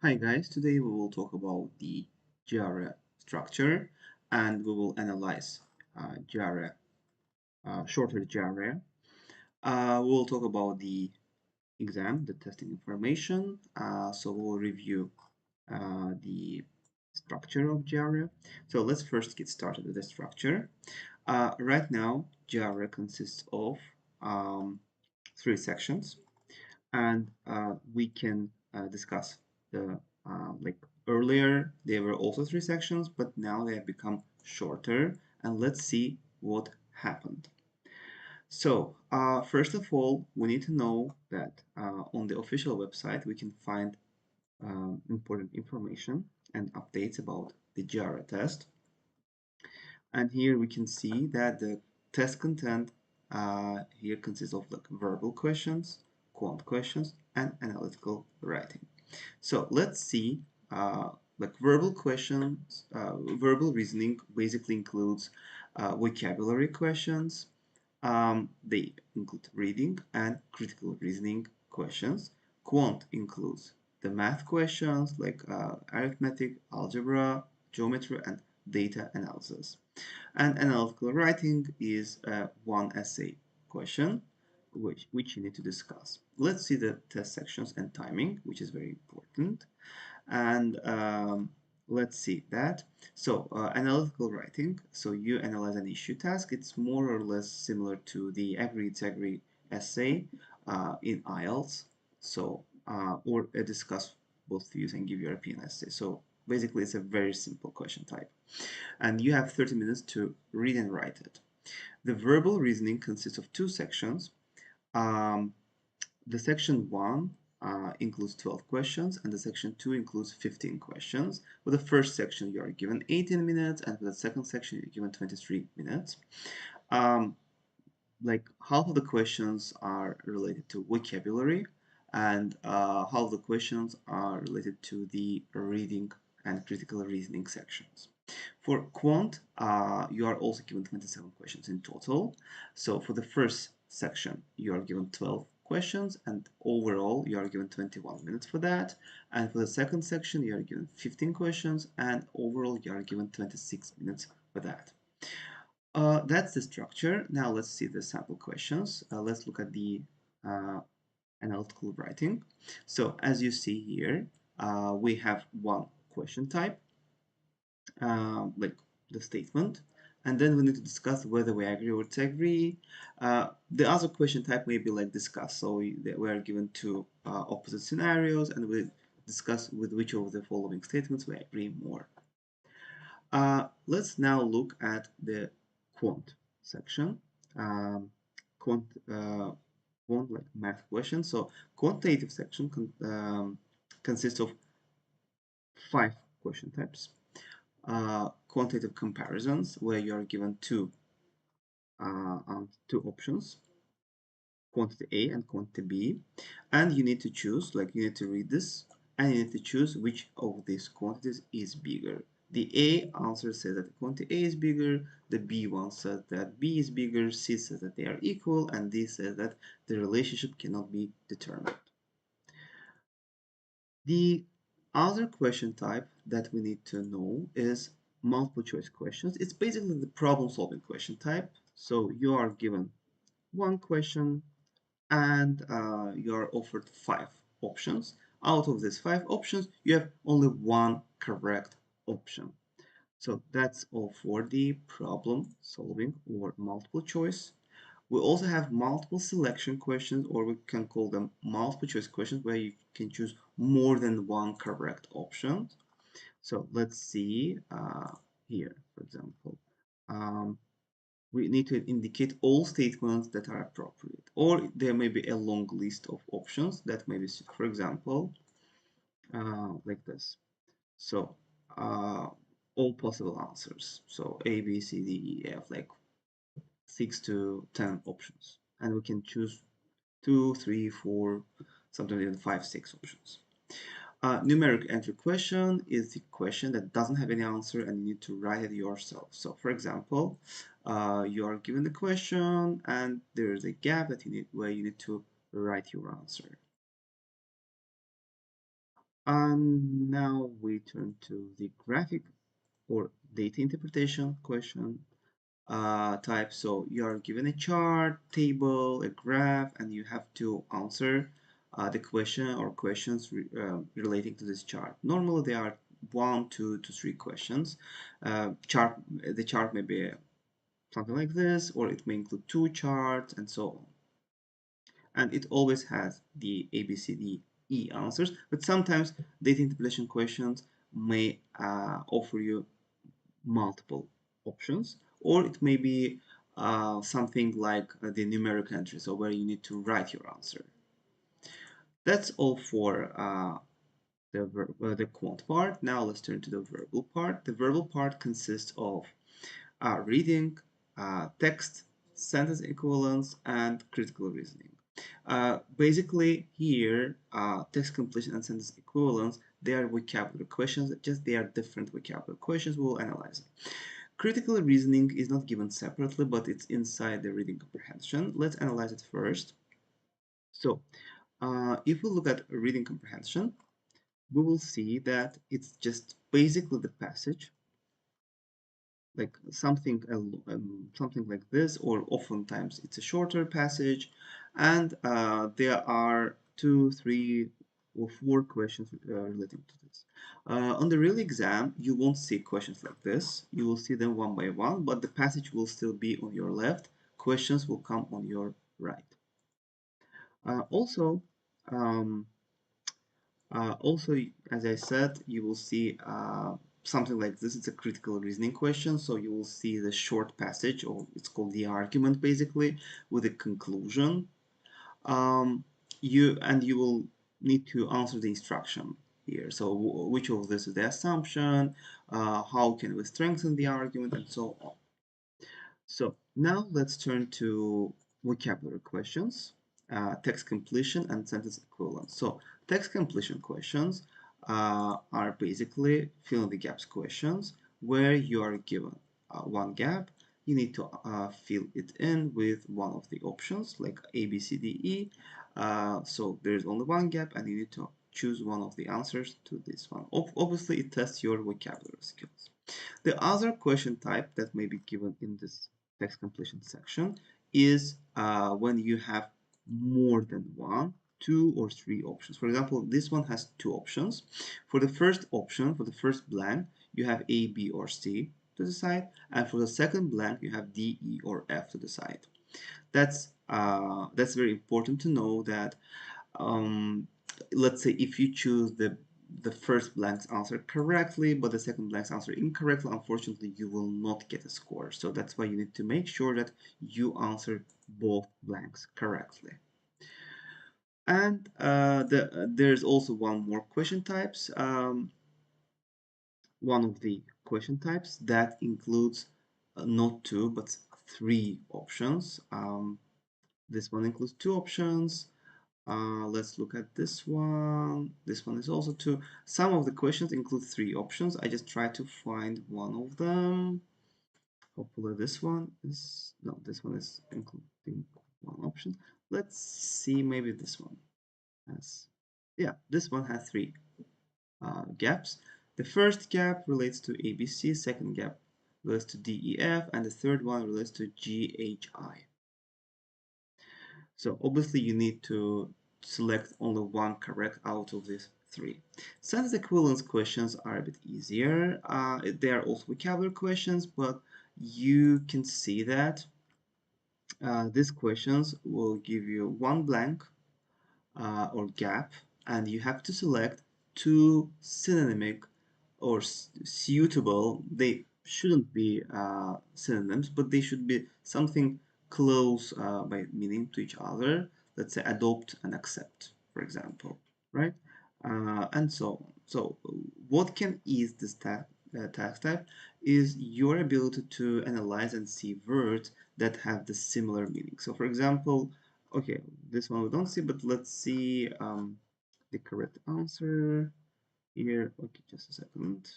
Hi guys, today we will talk about the GRE structure and we will analyze GRE, shorter GRE. We'll talk about the exam, the testing information. So we'll review the structure of GRE. So let's first get started with the structure. Right now, GRE consists of three sections and we can discuss the like earlier there were also three sections, but now they have become shorter, and let's see what happened. So first of all, we need to know that on the official website we can find important information and updates about the GRE test. And here we can see that the test content here consists of like verbal questions, quant questions, and analytical writing. So let's see, like verbal questions, verbal reasoning basically includes vocabulary questions. They include reading and critical reasoning questions. Quant includes the math questions like arithmetic, algebra, geometry, and data analysis. And analytical writing is one essay question which you need to discuss. Let's see the test sections and timing, which is very important. And let's see that. So analytical writing. So you analyze an issue task. It's more or less similar to the agree essay in IELTS. So or discuss both views and give your opinion essay. So basically, it's a very simple question type, and you have 30 minutes to read and write it. The verbal reasoning consists of two sections. Um, the section 1 includes 12 questions, and the section 2 includes 15 questions. For the first section, you are given 18 minutes, and for the second section, you're given 23 minutes. Um, like half of the questions are related to vocabulary, and half of the questions are related to the reading and critical reasoning sections. For quant, you are also given 27 questions in total. So for the first section, you are given 12 questions, and overall, you are given 21 minutes for that. And for the second section, you are given 15 questions, and overall, you are given 26 minutes for that. That's the structure. Now let's see the sample questions. Let's look at the uh, analytical writing. So as you see here, we have one question type, like the statement, and then we need to discuss whether we agree or disagree. The other question type may be like discuss. So we are given two opposite scenarios, and we discuss with which of the following statements we agree more. Let's now look at the quant section. Um, quant, quant like math questions. So quantitative section consists of 5 question types. Quantitative comparisons, where you are given two options, quantity A and quantity B, and you need to choose, like you need to read this, and you need to choose which of these quantities is bigger. The A answer says that quantity A is bigger, the B one says that B is bigger, C says that they are equal, and D says that the relationship cannot be determined. The other question type that we need to know is multiple choice questions. It's basically the problem solving question type. So you are given one question and you are offered 5 options. Out of these 5 options, you have only one correct option. So that's all for the problem solving or multiple choice. We also have multiple selection questions, or we can call them multiple choice questions, where you can choose more than one correct option. So let's see here, for example. We need to indicate all statements that are appropriate, or there may be a long list of options that may be, for example, like this. So all possible answers. So A, B, C, D, E, F, like 6 to 10 options, and we can choose 2, 3, 4, sometimes even 5, 6 options. Numeric entry question is the question that doesn't have any answer and you need to write it yourself. So for example, you are given the question and there is a gap that you need where you need to write your answer. And now we turn to the graphic or data interpretation question type. So you are given a chart, table, a graph, and you have to answer the question or questions relating to this chart. Normally, there are one, two to three questions. The chart may be something like this, or it may include two charts, and so on. And it always has the A, B, C, D, E answers. But sometimes data interpretation questions may offer you multiple options, or it may be something like the numeric entry, so where you need to write your answer. That's all for the quant part. Now let's turn to the verbal part. The verbal part consists of reading, text, sentence equivalence, and critical reasoning. Basically, here, text completion and sentence equivalence, they are vocabulary questions, just they are different vocabulary questions. We'll analyze it. Critical reasoning is not given separately, but it's inside the reading comprehension. Let's analyze it first. So, if we look at reading comprehension, we will see that it's just basically the passage, like something like this, or oftentimes it's a shorter passage, and there are two, three, or four questions relating to this. On the real exam, you won't see questions like this. You will see them one by one, but the passage will still be on your left. Questions will come on your right. Also, um, also, as I said, you will see something like this. It's a critical reasoning question. So you will see the short passage, or it's called the argument, basically, with a conclusion. Um, you will need to answer the instruction here. So which of this is the assumption? How can we strengthen the argument, and so on. So now let's turn to vocabulary questions, text completion, and sentence equivalence. So text completion questions are basically fill in the gaps questions where you are given one gap. You need to fill it in with one of the options like A, B, C, D, E. So there's only one gap and you need to choose one of the answers to this one. Obviously, it tests your vocabulary skills. The other question type that may be given in this text completion section is when you have more than one, two, or three options. For example, this one has two options. For the first option, for the first blank, you have A, B, or C to decide, and for the second blank, you have D, E, or F to decide. That's very important to know that um, let's say if you choose the first blank's answer correctly, but the second blank's answer incorrectly, unfortunately, you will not get a score. So that's why you need to make sure that you answer both blanks correctly. And there's also one more question types. One of the question types that includes not two but three options. This one includes two options. Let's look at this one. This one is also two. Some of the questions include three options. I just try to find one of them. Hopefully this one is, no, this one is including one option. Let's see, maybe this one has, yeah, this one has three gaps. The first gap relates to ABC, second gap relates to DEF, and the third one relates to GHI. So obviously you need to select only one correct out of these three. Sentence equivalence questions are a bit easier. They are also vocabulary questions, but you can see that these questions will give you one blank or gap, and you have to select two synonymic or suitable. They shouldn't be synonyms, but they should be something close by meaning to each other. Let's say adopt and accept, for example, right? And so on. So what can ease this task type is your ability to analyze and see words that have the similar meaning. So for example, okay, this one we don't see, but let's see the correct answer here. Okay, just a second.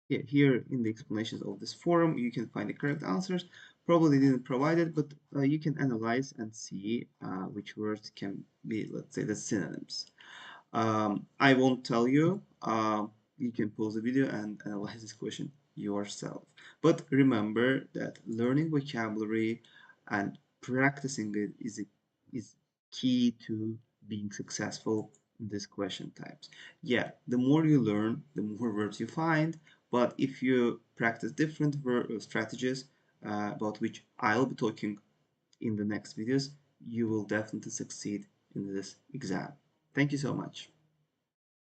Yeah, here in the explanations of this forum, you can find the correct answers. Probably didn't provide it, but you can analyze and see which words can be, let's say, the synonyms. I won't tell you. You can pause the video and analyze this question yourself. But remember that learning vocabulary and practicing it is key to being successful in this question types. Yeah, the more you learn, the more words you find. But if you practice different strategies about which I'll be talking in the next videos, you will definitely succeed in this exam. Thank you so much.